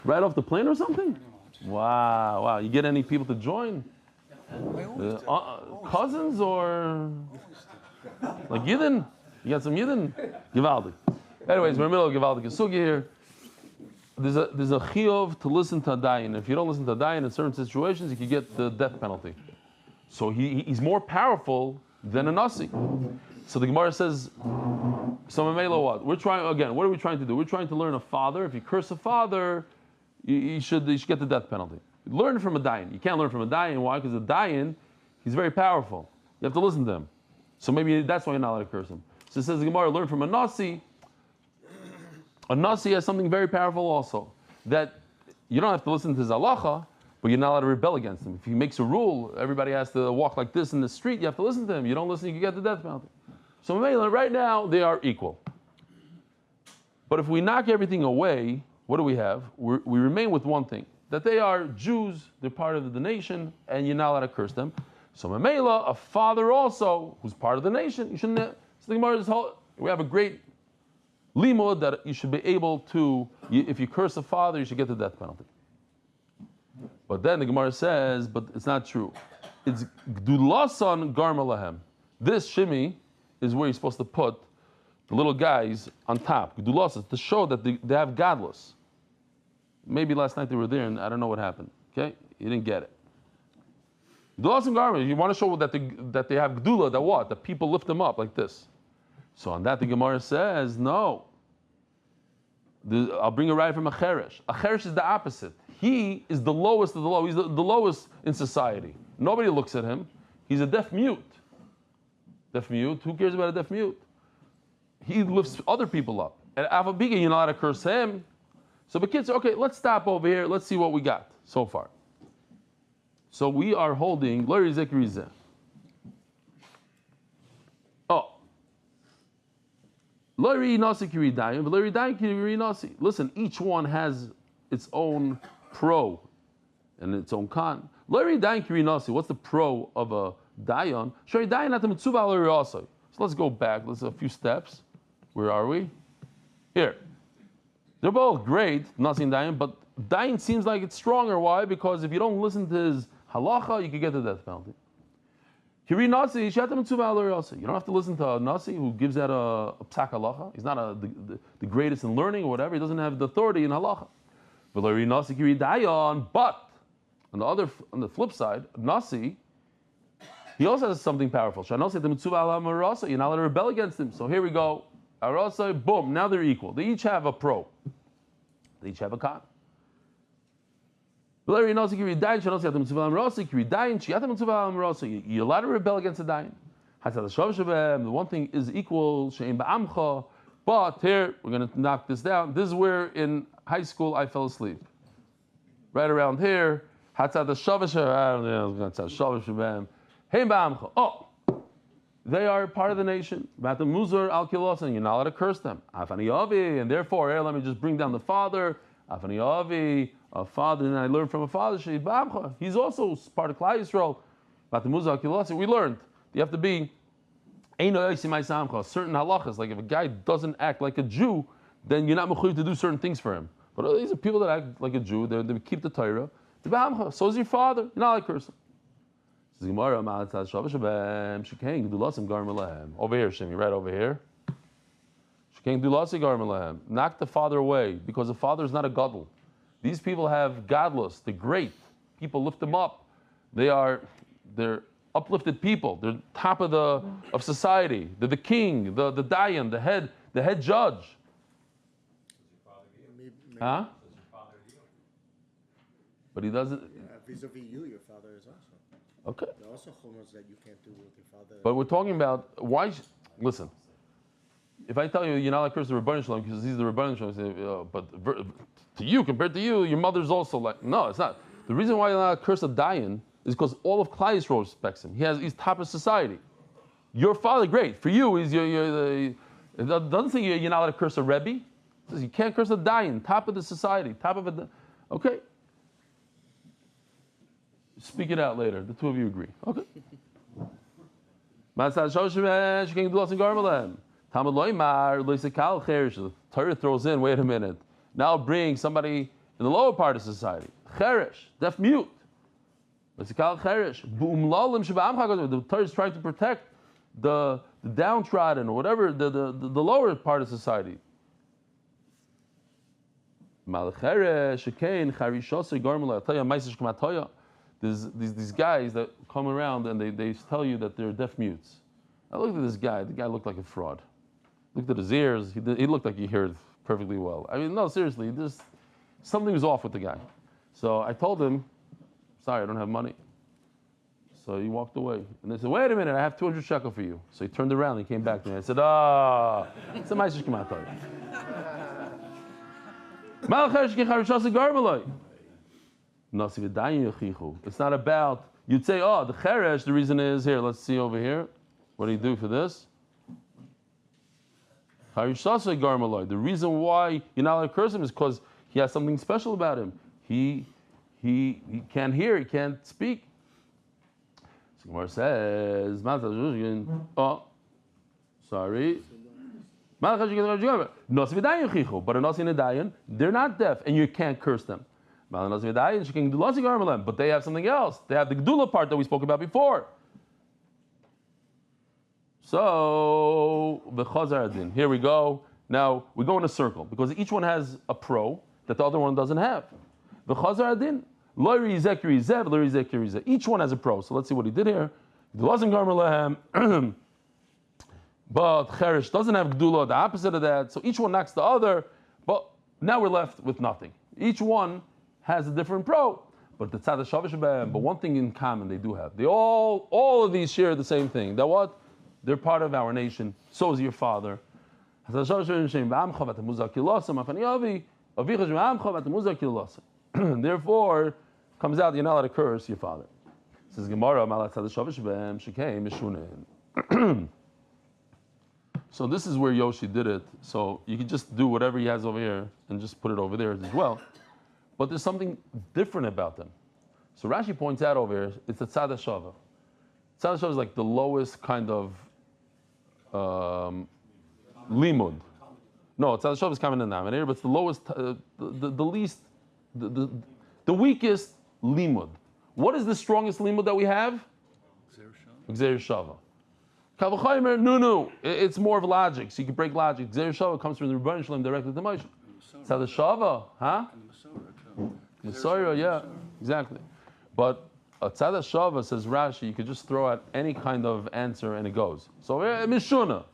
Right off the plane or something? Wow. You get any people to join? Cousins or like Yidden? You got some Yidden? Givaldi. Anyways, we're in the middle of Givaldi Gesugi here. There's a chiyuv to listen to a dayan. If you don't listen to a dayan in certain situations, you can get the death penalty. So he's more powerful than a nasi. So the Gemara says, so Mamela what? What are we trying to do? We're trying to learn a father. If you curse a father, you should get the death penalty. Learn from a dayan. You can't learn from a dayan. Why? Because a dayan, he's very powerful. You have to listen to him. So maybe that's why you're not allowed to curse him. So it says the Gemara, learn from a nasi. A nasi has something very powerful also, that you don't have to listen to his halacha, but you're not allowed to rebel against him. If he makes a rule, everybody has to walk like this in the street, you have to listen to him. You don't listen, you can get the death penalty. So right now, they are equal. But if we knock everything away, what do we have? We remain with one thing, that they are Jews, they're part of the nation, and you're not allowed to curse them. So Mamela, a father also, who's part of the nation, you shouldn't. So the Gemara we have a great limud that you should be able to, if you curse a father, you should get the death penalty. But then the Gemara says, but it's not true. It's gdulasan garma lahem. This shimi is where you're supposed to put the little guys on top. Gdulasan, to show that they have gadlus. Maybe last night they were there and I don't know what happened. Okay? You didn't get it. Gdulasan garma, you want to show that they have gdula, that what? That people lift them up like this. So on that the Gemara says, no. I'll bring a raya from a cheresh. A cheresh is the opposite. He is the lowest of the low. He's the lowest in society. Nobody looks at him. He's a deaf mute. Deaf mute? Who cares about a deaf mute? He lifts other people up. And Avabiga, you're not allowed to curse him. So the kids, okay, let's stop over here. Let's see what we got so far. So we are holding Lori Zekrizeh. Listen, each one has its own pro and its own con. What's the pro of a dayan? So let's go back. Let's a few steps. Where are we? Here. They're both great, nasi and dayan, but dayan seems like it's stronger. Why? Because if you don't listen to his halacha, you can get the death penalty. You don't have to listen to a nasi who gives out a psak halacha. He's not the greatest in learning or whatever. He doesn't have the authority in halacha. But on the flip side, nasi, he also has something powerful. You're not allowed to rebel against him. So here we go. Boom, now they're equal. They each have a pro. They each have a con. You're allowed to rebel against a dayan. The one thing is equal, but here, we're going to knock this down. This is where in high school I fell asleep. Right around here, they are part of the nation. And you're not allowed to curse them. And therefore, let me just bring down the father. A father, and I learned from a father, he's also part of Klal Yisrael. We learned you have to be certain halachas. Like if a guy doesn't act like a Jew, then you're not mechuyev to do certain things for him. But these are people that act like a Jew. They keep the Torah. So is your father. You're not allowed to curse him. Over here, Shimi, right over here. Knock the father away because the father is not a gadol. These people have godless. They're great. People lift them up. They're uplifted people. They're top of society. They're the king, the dayan, the head judge. Huh? But he doesn't. Vis-a-vis you, your father is also. Okay. There are also chumras that you can't do with your father. But we're talking about why. Listen, if I tell you you're not like curse the Rebbeinu Shalom because he's the Rebbeinu Shalom, but to you, compared to you, your mother's also like. No, it's not. The reason why you're not curse a dayan is because all of Klal Yisrael respects him. He's top of society. Your father, great. For you, it doesn't say you're not allowed to curse a Rebbe. It says you can't curse a dayan, top of the society, top of it. Okay. Speak it out later. The two of you agree. Okay. Torah throws in, wait a minute. Now bring somebody in the lower part of society. Cheresh, deaf mute. The Torah is trying to protect the downtrodden or whatever, the lower part of society. I'll tell you a There's these guys that come around and they tell you that they're deaf mutes. I looked at this guy. The guy looked like a fraud. Looked at his ears. He looked like he heard perfectly well. I mean, no, seriously, something was off with the guy. So I told him, sorry, I don't have money. So he walked away. And they said, wait a minute, I have 200 shekel for you. So he turned around and he came back to me. I said, it's a ma'aseh shkematay. It's not about, you'd say, the cheresh, the reason is, here, let's see over here. What do you do for this? The reason why you're not allowed to curse him is because he has something special about him. He can't hear, he can't speak. So Gemara says, sorry. But a Nasi and a Dayan, they're not deaf, and you can't curse them. But they have something else. They have the Gdula part that we spoke about before. So, here we go. Now, we go in a circle, because each one has a pro that the other one doesn't have. Each one has a pro. So let's see what he did here. But Cherish doesn't have Gdula, the opposite of that. So each one knocks the other, but now we're left with nothing. Each one has a different pro. But the Tzad HaShavish, but one thing in common they do have. They all of these share the same thing. That what? They're part of our nation. So is your father. Therefore, comes out you're not allowed to curse your father. Says Gemara, so this is where Yoshi did it. So you can just do whatever he has over here and just put it over there as well. But there's something different about them. So Rashi points out over here, it's a Tzad HaShava. Tzad HaShava is like the lowest kind of limud. No, Tzad HaShava is common denominator, but it's the lowest, the least, the weakest limud. What is the strongest limud that we have? Gzeir Shava. Kavachaymer, no. It's more of logic, so you can break logic. Gzeir Shava comes from the Rebbeinu Shalom directly to Moshe. Tzad HaShava, huh? Masorah, yeah, exactly. But a Tzad HaShava, says Rashi, you could just throw out any kind of answer and it goes. So Mishuna,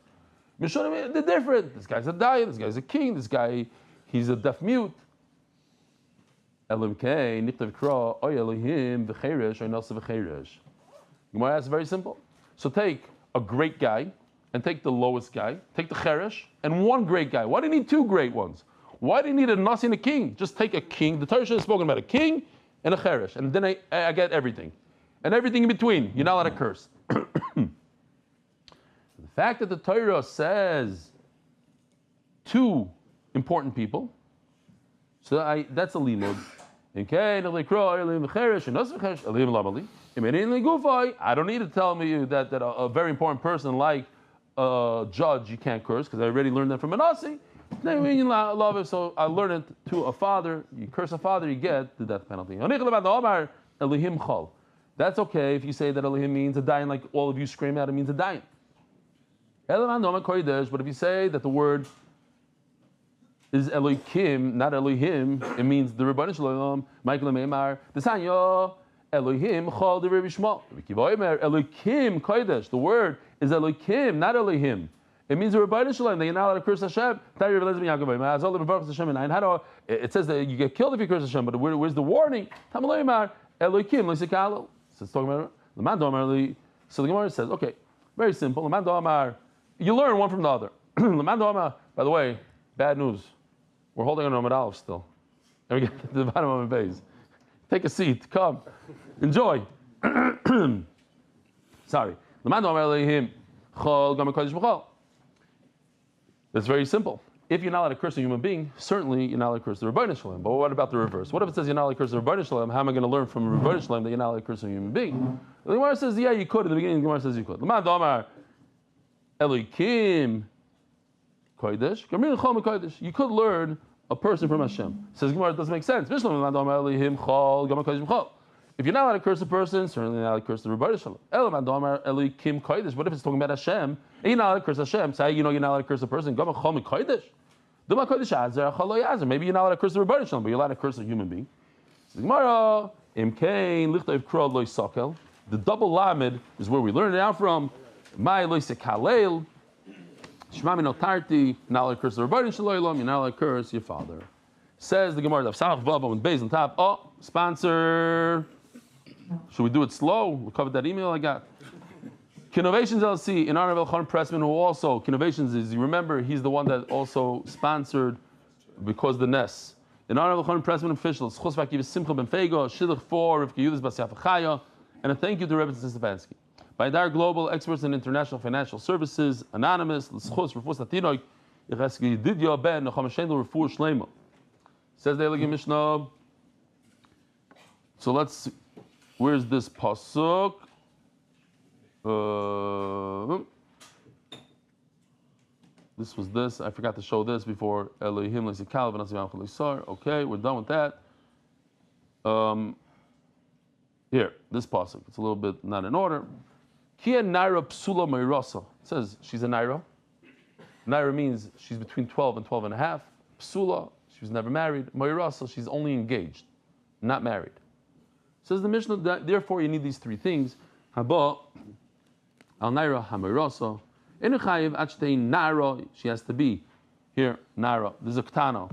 they're different. This guy's a dayan, this guy's a king, this guy, he's a deaf mute. Elimkei, nifter kra, oy Elohim, v'cheresh, oy nasa v'cheresh. Gemara asks very simple. So take a great guy and take the lowest guy, take the cheresh, and one great guy. Why do you need two great ones? Why do you need a nasi and a king? Just take a king. The Torah has spoken about a king and a cheresh, and then I get everything. And everything in between. You're not allowed to curse. The fact that the Torah says two important people, so that's a limud. I don't need to tell me that a very important person like a judge you can't curse, because I already learned that from a nasi. So I learned it to a father. You curse a father, you get the death penalty. That's okay if you say that Elohim means a dayan, like all of you scream out it means a dayan. But if you say that the word is Elohim, not Elohim. It means the Rebbeinu Shalom, Michael Meimar, the Sanya, Elohim, Chol, the Rebbe Shmuel. Elohim, Kodesh. The word is Elohim, not Elohim. It means the Rebbeinu Shalom, that you're not allowed to curse Hashem. It says that you get killed if you curse Hashem, but where's the warning? Elohim, so it's talking about so the Gemara says, okay, very simple. You learn one from the other. By the way, bad news. We're holding on to Amud Aleph still. And we get to the bottom of Amud Beis. Take a seat. Come. Enjoy. Sorry. That's very simple. If you're not allowed to curse a human being, certainly you're not allowed to curse the Rebbeinu Shalom. But what about the reverse? What if it says you're not allowed to curse the Rebbeinu Shalom? How am I going to learn from the Rebbeinu Shalom that you're not allowed to curse a human being? The Gemara says, yeah, you could. In the beginning, the Gemara says you could. Elohim Kodesh. You could learn a person from Hashem. Says Gemara, it doesn't make sense. If you're not allowed to curse a person, certainly not allowed to curse the Rebbeinu Shalom. Elohim Kodesh. What if it's talking about Hashem? And you're not allowed to curse Hashem. So you know you're not allowed to curse a person. Maybe you're not allowed to curse the Rebbeinu Shalom, but you're allowed to curse a human being. Says Gemara, the double lamed is where we learn it out from. My loisekalel, shmami notarti. Not allowed to curse the Rebbeinu Shalom. You're not allowed to curse your father. Says the Gemara, Daf Yomi Beis on top. Oh, sponsor. Should we do it slow? We'll cover that email I got. Kinnovations LC in honor of Elchanan Pressman, who also Kinnovations is, you remember, he's the one that also sponsored because the Ness. In honor of Elchanan Pressman officials, Chos Vakiv Simcha Ben Fego, Shidduch 4, Rivka Yudas Bas Yafachaya, and a thank you to Rebbe Stefansky. By Dar Global, experts in international financial services, Anonymous, L'Schus, Refuah Statinoik, Yechiel Ben Nechama Refuah Shelaima. Says the Elegant Mishnah. So let's, where's this pasuk? This was this. I forgot to show this before. Elohim Lesikal v'Nasivam Chalisar. Okay, we're done with that. Here, this pasuk. It's a little bit not in order. Kia naira psula meirasa. It says she's a naira. Naira means she's between 12 and 12 and a half. Psula, she was never married. Meirasa, she's only engaged, not married. Says the Mishnah that therefore you need these three things. Haba al naira hameirasa. Enuchayiv achtein nara. She has to be here. Nara. This is a ktana.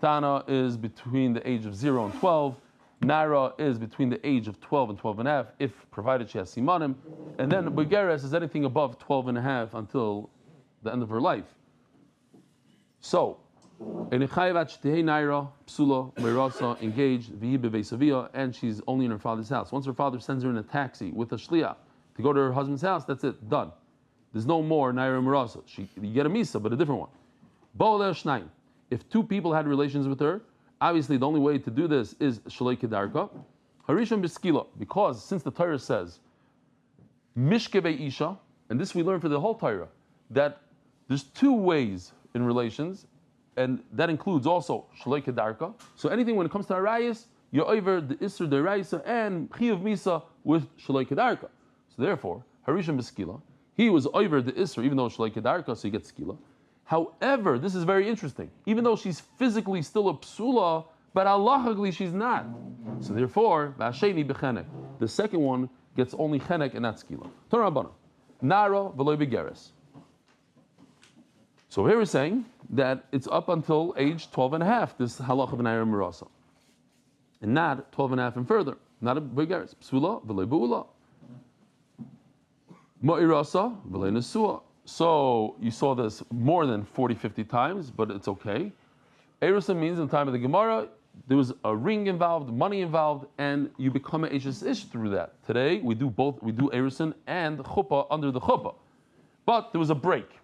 Ktana is between the age of 0 and 12. Nara is between the age of 12 and 12 and a half, if provided she has simanim. And then begeres is anything above 12 and a half until the end of her life. So, enuchayiv achtein naira psula meirasa engaged v'hi beveisavia, and she's only in her father's house. Once her father sends her in a taxi with a shliach to go to her husband's house, that's it, done. There's no more naira merasa. You get a misa, but a different one. Bo'oleh shnayim. If two people had relations with her, obviously the only way to do this is shalei kedarka. Harishon b'skila, because since the Torah says mishke be'isha, and this we learn for the whole Torah, that there's two ways in relations, and that includes also shalei kedarka. So anything when it comes to arayis, you're over the isur deraisa and chiyuv misa with shalei kedarka. So therefore, harishon b'skila. He was over the Isra, even though Shalei Kedarka, so he gets skila. However, this is very interesting. Even though she's physically still a psula, but halachically she's not. So therefore, V'asheni b'chenek. The second one gets only chenek and not skila. Torah Rabbana. Nara v'loy begeres. So here we're saying that it's up until age 12 and a half, this halach of Naira Merasa. And not 12 and a half and further. Not a begeres. Psula v'loy bu'ula. Ma'irasa v'lei nesua. So you saw this more than 40, 50 times, but it's okay. Erusa means in the time of the Gemara, there was a ring involved, money involved, and you become an Eishes Ish through that. Today we do both. We do Erusin and chuppah under the chuppah, but there was a break.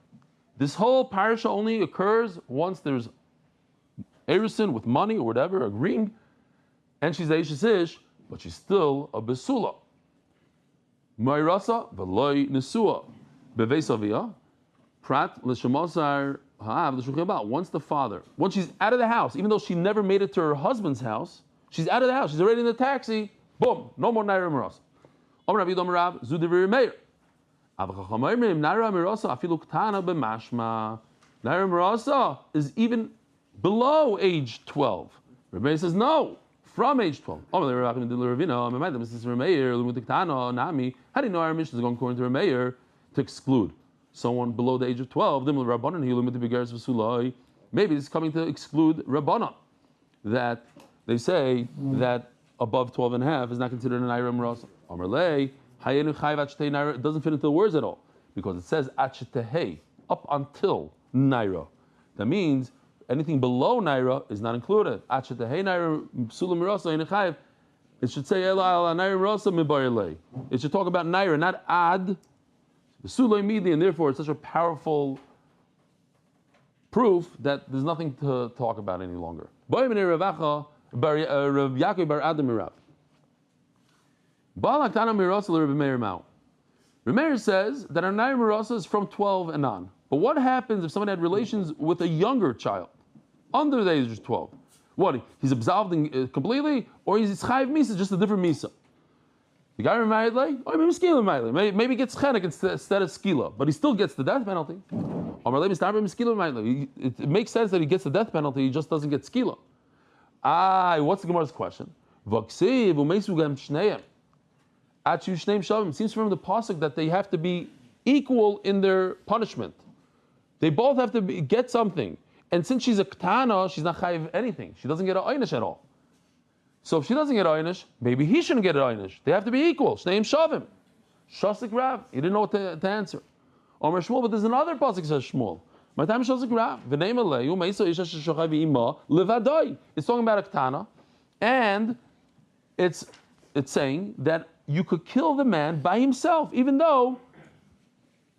This whole parasha only occurs once there's Erusin with money or whatever, a ring, and she's Eishes Ish, but she's still a besula. Ma'irasa v'loy nesua beveisavia prat l'shemosar ha'av l'shuchabal. Once she's out of the house, even though she never made it to her husband's house, she's out of the house. She's already in the taxi. Boom, no more naira merasa. Omer Rabbi Yidom Rav Zudivir Meir. Avachacham naira merasa afilu ktana b'mashma. Naira merasa is even below age 12. Rabbi Meir says no, from age 12. How do you know our mission is going according to Rabbi Meir to exclude someone below the age of 12? Maybe it's coming to exclude Rabbanan, that they say that above 12 and a half is not considered an Naira Marasa. It doesn't fit into the words at all, because it says Achetehei, up until Naira. That means anything below Naira is not included. Achetehei Naira Psula Marasa in Chayiv. It should say Ela Naira Marasa Mibarele. It should talk about Naira, not Ad. Psula immediately, and therefore it's such a powerful proof that there's nothing to talk about any longer. Remeir says that our Nair Mirasa is from 12 and on. But what happens if someone had relations with a younger child, under the age of 12? What, he's absolved completely, or he's Chayiv Misa, just a different Misa? The guy remarried, maybe he gets chenek instead of skila, but he still gets the death penalty. It makes sense that he gets the death penalty, he just doesn't get skila. What's the Gemara's question? It seems from the pasuk that they have to be equal in their punishment. They both have to get something. And since she's a ktana, she's not chayiv anything. She doesn't get an einish at all. So if she doesn't get einish, maybe he shouldn't get an einish. They have to be equal. Shneim shavim. Shasik Rav. He didn't know what to answer. Omer Shmuel, but there's another pasuk that says Shmuel. My time Shasik Rav. V'neim aleyu meisa isha sheshochav ima levadai. It's talking about a ktana, and it's saying that you could kill the man by himself, even though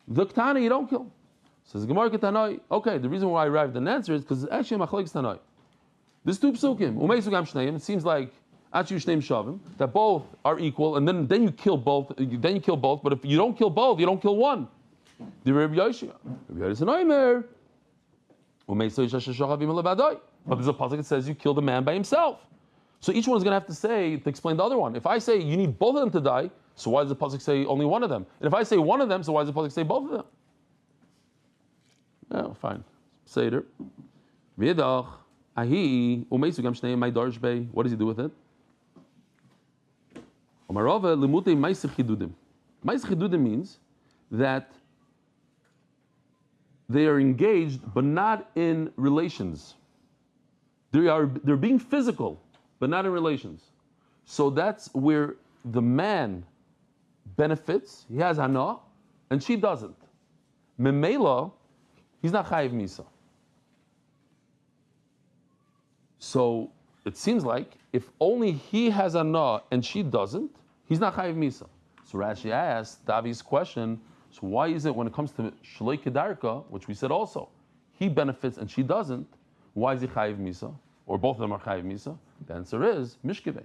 the ktana you don't kill. Says Gemara Ketanoi. Okay, the reason why I arrived at an answer is because it's actually a machlekes tanoi. There's two psukim. Umeisugam shneim. It seems like achu shneim shavim, that both are equal, and then you kill both. Then you kill both. But if you don't kill both, you don't kill one. The Rabbi Yoshia. Rabbi Yoshia noimer. Umeisugam sheshavim levadoi. But there's a pasuk that says you kill the man by himself. So each one is going to have to say to explain the other one. If I say you need both of them to die, so why does the pasuk say only one of them? And if I say one of them, so why does the pasuk say both of them? Oh, fine. Seder. V'yedach ahi umeisu gam shnei my darsh bay. What does he do with it? Omarova limutei ma'aseh chidudim. Ma'aseh chidudim means that they are engaged, but not in relations. They're being physical, but not in relations. So that's where the man benefits. He has hana, and she doesn't. Memela, he's not chayiv misa. So it seems like if only he has hana and she doesn't, he's not chayiv misa. So Rashi asked Davi's question. So why is it when it comes to shloi kedarka, which we said also, he benefits and she doesn't? Why is he chayiv misa? Or both of them are chayiv misa? The answer is mishkevei.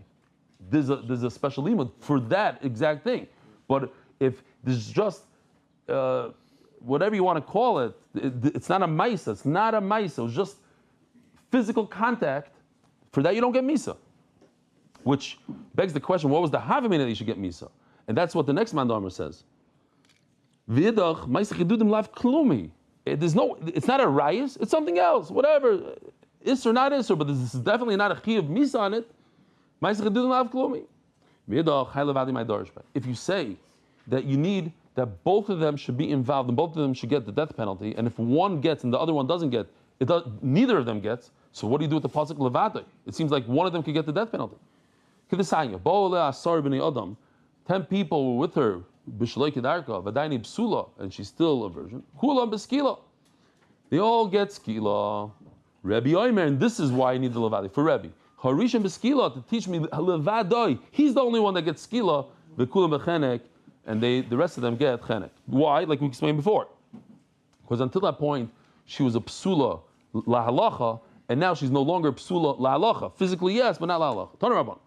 There's a special limud for that exact thing. But if there's just whatever you want to call it, it's not a maisa. It's not a maisa. It's just physical contact. For that you don't get misa. Which begs the question: what was the havamina that you should get misa? And that's what the next mandomer says. V'yidach maisa chidudim lav klumi. It's not a rayas. It's something else. Whatever. Is or not is, but this is definitely not a chi of misa on it. If you say that you need that both of them should be involved and both of them should get the death penalty, and if one gets and the other one doesn't get, neither of them gets. So what do you do with the pasuk levate? It seems like one of them could get the death penalty. 10 people were with her, and she's still a virgin. They all get skila. Rabbi Omer, and this is why I need the levadi for Rabbi. Harishim b'skila to teach me levadoi. He's the only one that gets skila. V'kulam b'chenek, and the rest of them get chenek. Why? Like we explained before, because until that point she was a psula la halacha, and now she's no longer psula la halacha. Physically yes, but not la halacha. Tana Rabban.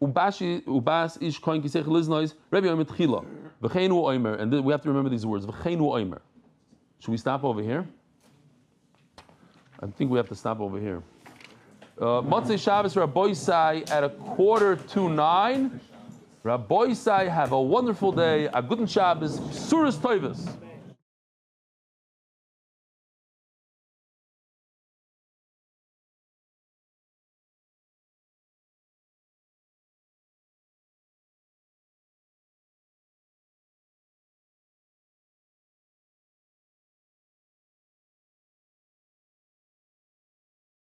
Ubas ish koin kisech liznois Rabbi Omer tchila v'cheinu Omer, and we have to remember these words v'cheinu Omer. Should we stop over here? I think we have to stop over here. Motzei Shabbos Rabbi Sai at 8:45. Rabbi Sai, have a wonderful day. A good Shabbos. Suras Toivus.